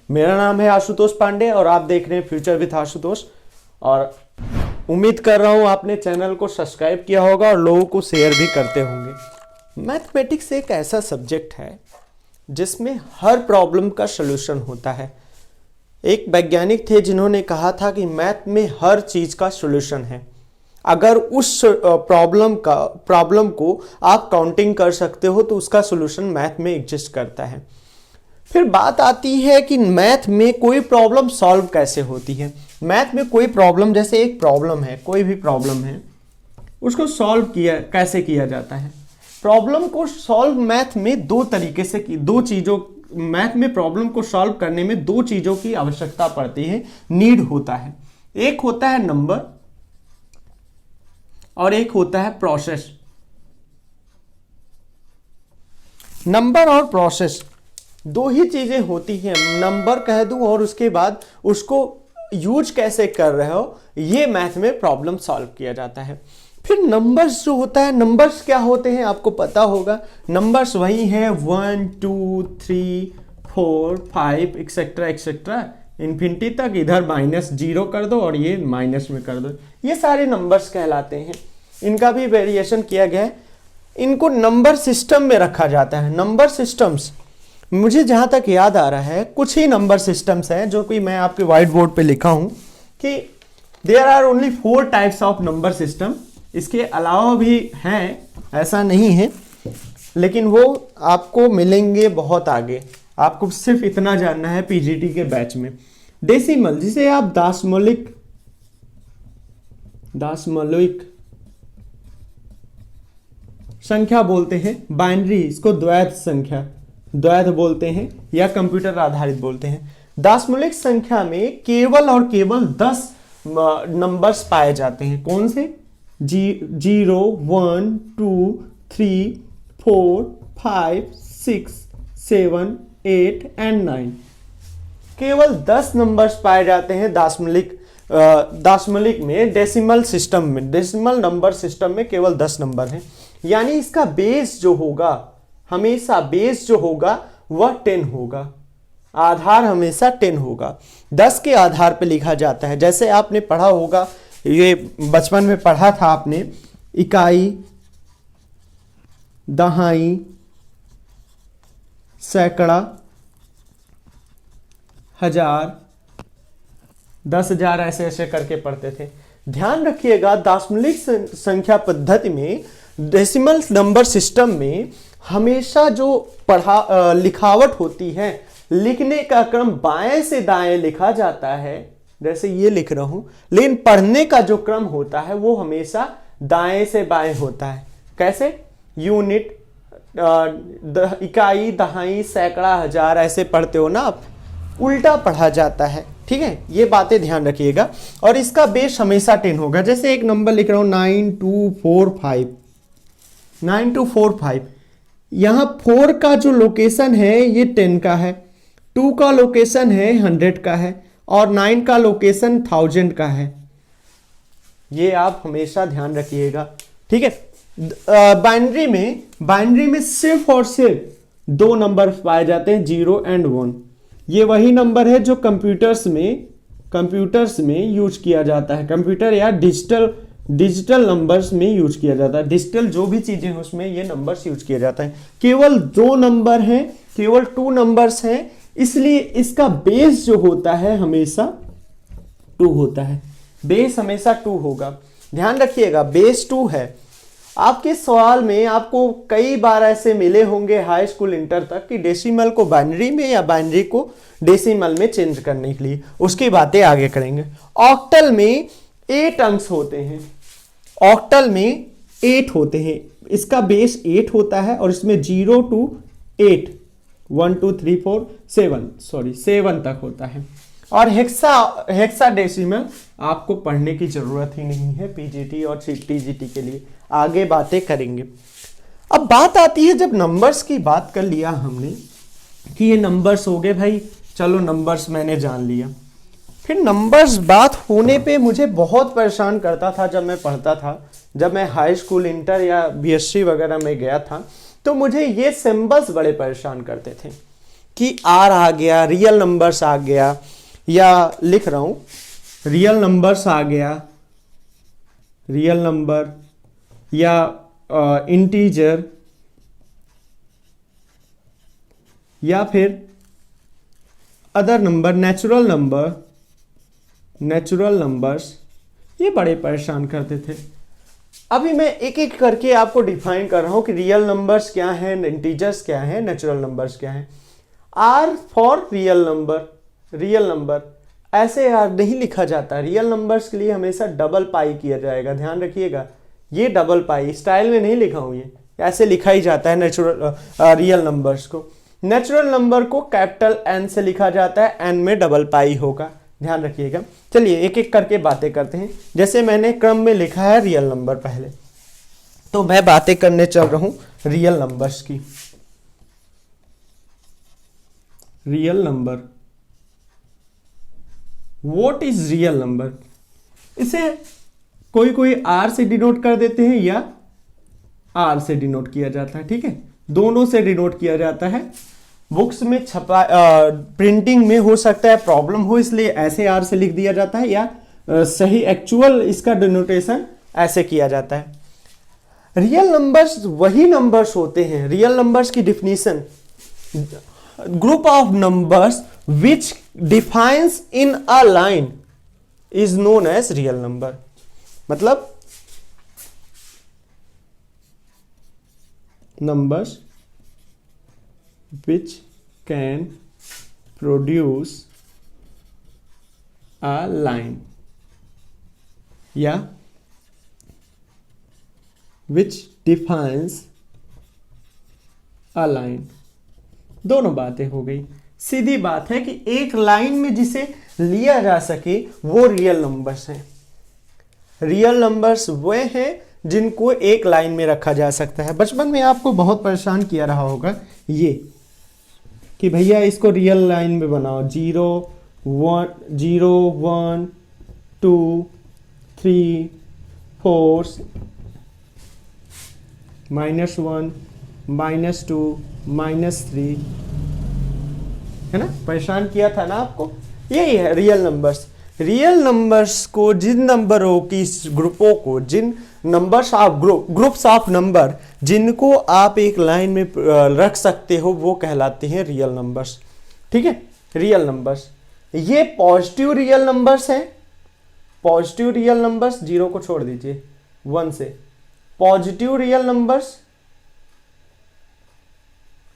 मेरा नाम है आशुतोष पांडे और आप देख रहे हैं फ्यूचर विथ आशुतोष। और उम्मीद कर रहा हूं आपने चैनल को सब्सक्राइब किया होगा और लोगों को शेयर भी करते होंगे। मैथमेटिक्स एक ऐसा सब्जेक्ट है जिसमें हर प्रॉब्लम का सलूशन होता है। एक वैज्ञानिक थे जिन्होंने कहा था कि मैथ में हर चीज का सलूशन है। अगर उस प्रॉब्लम को आप काउंटिंग कर सकते हो तो उसका सलूशन मैथ में एग्जिस्ट करता है। फिर बात आती है कि मैथ में कोई प्रॉब्लम सॉल्व कैसे होती है। मैथ में कोई प्रॉब्लम, जैसे एक प्रॉब्लम है, कोई भी प्रॉब्लम है, उसको सॉल्व कैसे किया जाता है। प्रॉब्लम को सॉल्व मैथ में दो तरीके से मैथ में प्रॉब्लम को सॉल्व करने में दो चीजों की आवश्यकता पड़ती है, नीड होता है। एक होता है नंबर और एक होता है प्रोसेस। नंबर और प्रोसेस दो ही चीजें होती हैं। नंबर कह दूं और उसके बाद उसको यूज कैसे कर रहे हो, ये मैथ में प्रॉब्लम सॉल्व किया जाता है। फिर नंबर्स जो होता है, नंबर्स क्या होते हैं आपको पता होगा। नंबर्स वही हैं 1 2 3 4 5 एक्सेट्रा एक्सेट्रा इन्फिनिटी तक। इधर -0 कर दो और ये माइनस में कर दो, ये सारे नंबर्स कहलाते हैं। इनका भी वेरिएशन किया गया है। इनको नंबर सिस्टम में रखा जाता है। नंबर सिस्टम्स, मुझे जहां तक याद आ रहा है कुछ ही नंबर सिस्टम्स हैं जो कि मैं आपके व्हाइट बोर्ड पे लिखा हूं कि there are only 4 types of number system. इसके अलावा भी हैं, ऐसा नहीं है, लेकिन वो आपको मिलेंगे बहुत आगे। आपको सिर्फ इतना जानना है पीजीटी के बैच में। डेसिमल, जिसे आप दशमलविक संख्या बोलते हैं। बाइनरी, इसको द्वैत बोलते हैं या कंप्यूटर आधारित बोलते हैं। दशमलविक संख्या में केवल और केवल 10 नंबर्स पाए जाते हैं। कौन से? 0 1 2 3 4 5 6 7 8 एंड 9। केवल 10 नंबर्स पाए जाते हैं दशमलविक में। डेसिमल सिस्टम में, डेसिमल नंबर सिस्टम में केवल 10 नंबर हैं। यानी इसका बेस जो होगा, हमेशा बेस जो होगा वह 10 होगा। आधार हमेशा 10 होगा। 10 के आधार पे लिखा जाता है। जैसे आपने पढ़ा होगा, ये बचपन में पढ़ा था आपने, इकाई, दहाई, सैकड़ा, हजार, 10,000 ऐसे ऐसे करके पढ़ते थे। ध्यान रखिएगा, दशमलविक संख्या पद्धति में, डेसिमल नंबर सिस्टम में हमेशा जो लिखावट होती है, लिखने का क्रम बाएं से दाएं लिखा जाता है, जैसे ये लिख रहा हूं, लेकिन पढ़ने का जो क्रम होता है वो हमेशा दाएं से बाएं होता है। कैसे? यूनिट, इकाई, दहाई, सैकड़ा, हजार ऐसे पढ़ते हो ना आप, उल्टा पढ़ा जाता है। ठीक है, ये बातें ध्यान रखिएगा। और इसका बेस हमेशा 10 होगा। जैसे एक नंबर लिख रहा हूं 9245, 9245। यहां 4 का जो लोकेशन है ये 10 का है, 2 का लोकेशन है 100 का है और 9 का लोकेशन 1000 का है। ये आप हमेशा ध्यान रखिएगा। ठीक है। बाइनरी में सिर्फ और सिर्फ 2 नंबर पाए जाते हैं, 0 एंड 1। ये वही नंबर है जो कंप्यूटर्स में यूज किया जाता है। कंप्यूटर या डिजिटल नंबर्स में यूज किया जाता है। डिजिटल जो भी चीजें हैं उसमें ये नंबर्स यूज किया जाता है। केवल 2 नंबर हैं, केवल 2 नंबर्स हैं, इसलिए इसका बेस जो होता है हमेशा 2 होता है। बेस हमेशा 2 होगा। ध्यान रखिएगा, बेस 2 है। आपके सवाल में आपको कई बार ऐसे मिले होंगे हाई स्कूल इंटर तक कि डेसिमल को बाइनरी में या बाइनरी को डेसिमल में चेंज करने के लिए। उसकी बातें आगे करेंगे। ऑक्टल में 8 अंक होते हैं। ऑक्टल में 8 होते हैं। इसका बेस 8 होता है और इसमें 0 to 8, 1 2 3 4 7 तक होता है। और हेक्साडेसिमल आपको पढ़ने की जरूरत ही नहीं है पीजीटी और टीजीटी के लिए। आगे बातें करेंगे। अब बात आती है, जब नंबर्स की बात कर लिया हमने कि ये नंबर्स हो गए भाई, चलो नंबर्स मैंने जान लिया। फिर नंबर्स बात होने पे मुझे बहुत परेशान करता था जब मैं पढ़ता था। जब मैं हाई स्कूल, इंटर या बीएससी वगैरह में गया था तो मुझे ये सिंबल्स बड़े परेशान करते थे कि आर आ गया, रियल नंबर्स आ गया, या लिख रहा हूं रियल नंबर्स आ गया, रियल नंबर या इंटीजर या फिर अदर नंबर, नेचुरल नंबर्स, ये बड़े परेशान करते थे। अभी मैं एक एक करके आपको डिफाइन कर रहा हूं कि रियल नंबर्स क्या हैं, इंटीजर्स क्या हैं, नेचुरल नंबर्स क्या हैं। आर फॉर रियल नंबर, ऐसे आर नहीं लिखा जाता। रियल नंबर्स के लिए हमेशा डबल पाई किया जाएगा, ध्यान रखिएगा। ये डबल पाई स्टाइल में नहीं लिखा हूं, ये ऐसे लिखा ही जाता है रियल नंबर्स को। नेचुरल नंबर को कैपिटल एन से लिखा जाता है, एन में डबल पाई होगा, ध्यान रखिएगा। चलिए एक एक करके बातें करते हैं। जैसे मैंने क्रम में लिखा है रियल नंबर पहले, तो मैं बातें करने चल रहा हूं रियल नंबर्स की। Real number, what is real number? इसे कोई कोई आर से डिनोट कर देते हैं या आर से डिनोट किया जाता है, ठीक है, दोनों से डिनोट किया जाता है। बुक्स में छपा प्रिंटिंग में हो सकता है प्रॉब्लम हो, इसलिए ऐसे आर से लिख दिया जाता है, या सही एक्चुअल इसका डिनोटेशन ऐसे किया जाता है। रियल नंबर्स वही नंबर्स होते हैं, रियल नंबर्स की definition, group of numbers which defines in a line is known as real number. मतलब numbers which can produce a line या which defines a line। दोनों बातें हो गई। सीधी बात है कि एक लाइन में जिसे लिया जा सके वो रियल नंबर्स हैं। रियल नंबर्स वे हैं जिनको एक लाइन में रखा जा सकता है। बचपन में आपको बहुत परेशान किया रहा होगा ये कि भैया इसको रियल लाइन में बनाओ, 0 1 2 3 4 -1 -2 -3, है ना, परेशान किया था ना आपको। यही है रियल नंबर्स। रियल नंबर्स को, जिन नंबरों की ग्रुपों को, जिन numbers of groups of number जिनको आप एक लाइन में रख सकते हो, वो कहलाते हैं रियल नंबर्स, ठीक है। रियल नंबर्स ये पॉजिटिव रियल नंबर्स हैं, पॉजिटिव रियल नंबर्स, 0 को छोड़ दीजिए, 1 से पॉजिटिव रियल नंबर्स,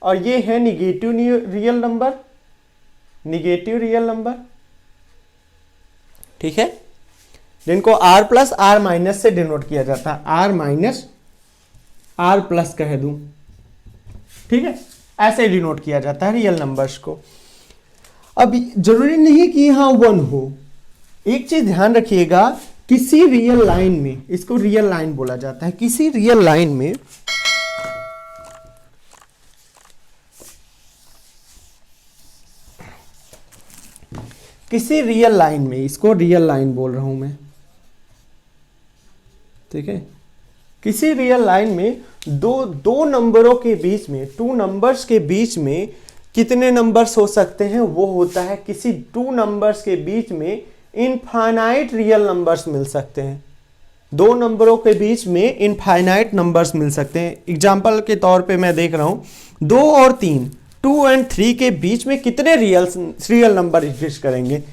और ये है negative real number, negative real number, ठीक है, जिनको आर प्लस आर माइनस से डिनोट किया जाता है, आर माइनस आर प्लस कह दूं, ठीक है, ऐसे डिनोट किया जाता है रियल नंबर्स को। अब जरूरी नहीं कि यहां 1 हो। एक चीज ध्यान रखिएगा, किसी रियल लाइन में, इसको रियल लाइन बोला जाता है, किसी रियल लाइन में इसको रियल लाइन बोल रहा हूं मैं, ठीक है। किसी रियल लाइन में दो नंबरों के बीच में, 2 नंबर्स के बीच में कितने नंबर्स हो सकते हैं, वो होता है किसी 2 नंबर्स के बीच में इनफाइनाइट रियल नंबर्स मिल सकते हैं। 2 नंबरों के बीच में इनफाइनाइट नंबर्स मिल सकते हैं। एग्जाम्पल के तौर पे मैं देख रहा हूं 2 और 3, 2 और 3 के बीच में कितने रियल नंबर एग्जिस्ट करेंगे।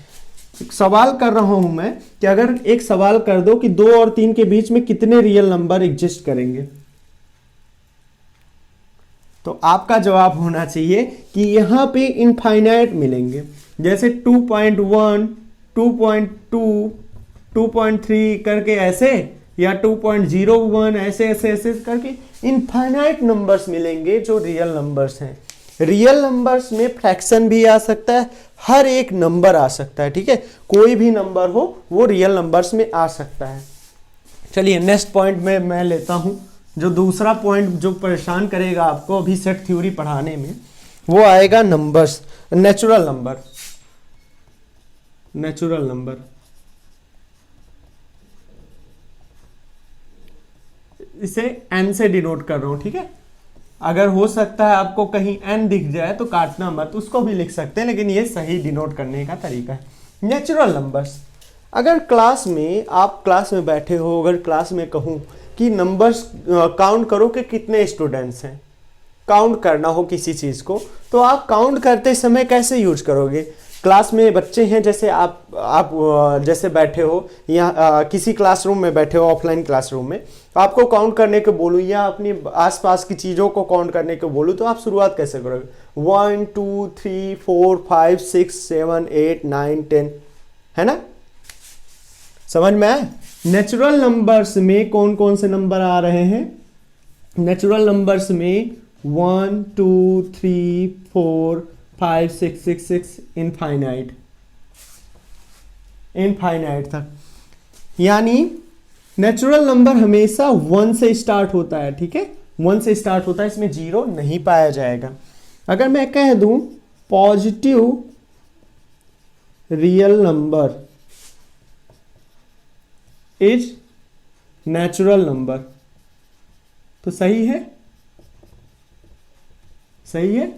सवाल कर रहा हूं मैं कि अगर एक सवाल कर दो कि 2 और 3 के बीच में कितने रियल नंबर एग्जिस्ट करेंगे, तो आपका जवाब होना चाहिए कि यहां पे इनफाइनाइट मिलेंगे। जैसे 2.1, 2.2, 2.3 करके ऐसे, या 2.01 ऐसे ऐसे ऐसे करके इनफाइनाइट नंबर्स मिलेंगे जो रियल नंबर्स हैं। रियल नंबर्स में फ्रैक्शन भी आ सकता है, हर एक नंबर आ सकता है, ठीक है, कोई भी नंबर हो वो रियल नंबर्स में आ सकता है। चलिए नेक्स्ट पॉइंट में मैं लेता हूं, जो दूसरा पॉइंट जो परेशान करेगा आपको अभी सेट थ्योरी पढ़ाने में, वो आएगा numbers, natural number. Natural number इसे n से डिनोट कर रहा हूं, ठीक है। अगर हो सकता है आपको कहीं n दिख जाए तो काटना मत, उसको भी लिख सकते हैं, लेकिन ये सही डिनोट करने का तरीका है। नेचुरल नंबर्स, अगर क्लास में आप क्लास में बैठे हो, अगर क्लास में कहूँ कि नंबर्स काउंट करो कि कितने स्टूडेंट्स हैं, काउंट करना हो किसी चीज़ को, तो आप काउंट करते समय कैसे यूज करोगे? क्लास में बच्चे हैं, जैसे आप जैसे बैठे हो या किसी क्लासरूम में बैठे हो, ऑफलाइन क्लासरूम में, आपको काउंट करने को बोलूँ या अपनी आसपास की चीज़ों को काउंट करने को बोलूँ, तो आप शुरुआत कैसे करोगे? 1 2 3 4 5 6 7 8 9 10, है ना? समझ में आए? नेचुरल नंबर्स में कौन कौन से नंबर आ रहे हैं? नेचुरल नंबर्स में 1 2 3 4 5 6 6 6 इनफाइनाइट तक। यानी नेचुरल नंबर हमेशा 1 से स्टार्ट होता है, ठीक है, 1 से स्टार्ट होता है, इसमें जीरो नहीं पाया जाएगा। अगर मैं कह दूं positive real number is natural number, तो सही है? सही है,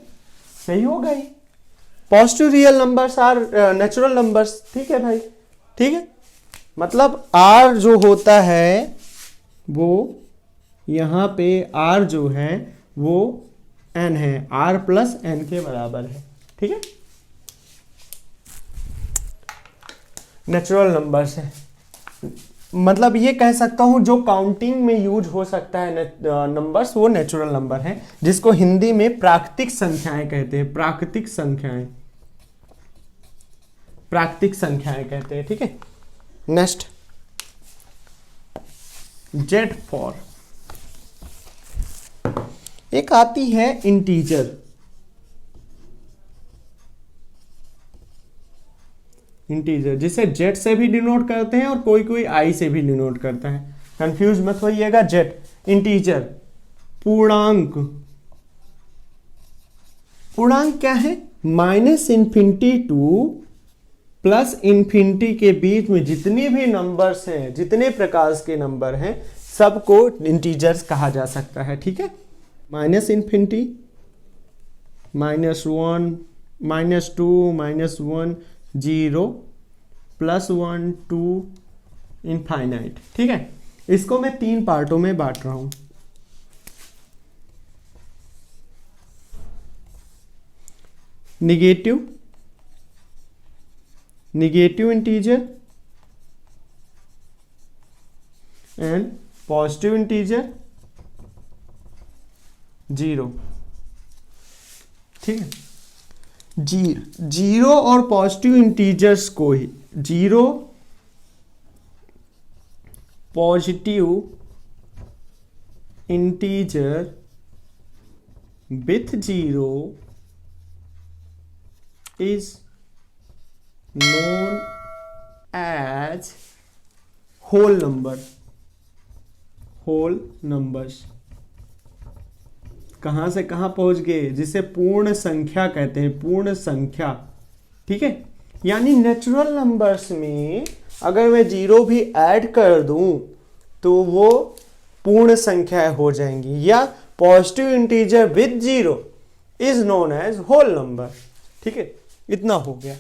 सही होगा ही। Positive real numbers are natural numbers, ठीक है भाई, ठीक है। मतलब आर जो होता है वो यहां पे आर जो है वो एन है, आर प्लस एन के बराबर है, ठीक है, नेचुरल नंबर्स है। मतलब ये कह सकता हूं जो काउंटिंग में यूज हो सकता है नंबर्स, वो नेचुरल नंबर है, जिसको हिंदी में प्राकृतिक संख्याएं कहते हैं, प्राकृतिक संख्याएं, प्राकृतिक संख्याएं कहते हैं, ठीक है। नेक्स्ट, जेड फॉर, एक आती है इंटीजर, इंटीजर जिसे जेड से भी डिनोट करते हैं और कोई कोई आई से भी डिनोट करता है, कंफ्यूज मत होइएगा। जेड इंटीजर, पूर्णांक, पूर्णांक क्या है? -इन्फिनिटी टू +इन्फिनिटी के बीच में जितने भी नंबर्स हैं, जितने प्रकार के नंबर हैं, सबको इंटीजर्स कहा जा सकता है, ठीक है। -इन्फिनिटी, -1, -2, -1, 0, +1, 2, इनफाइनाइट, ठीक है। इसको मैं 3 पार्टों में बांट रहा हूं। Negative, negative integer and positive integer 0, ठीक है। जीरो और पॉजिटिव इंटीजर्स को ही, zero positive integer with 0 is known as whole number, whole numbers। कहां से कहां पहुंच गए? जिसे पूर्ण संख्या कहते हैं, पूर्ण संख्या, ठीक है। यानी नेचुरल नंबर्स में अगर मैं 0 भी ऐड कर दूं तो वो पूर्ण संख्या हो जाएंगी, या positive integer with 0 is known as whole number, ठीक है। इतना हो गया।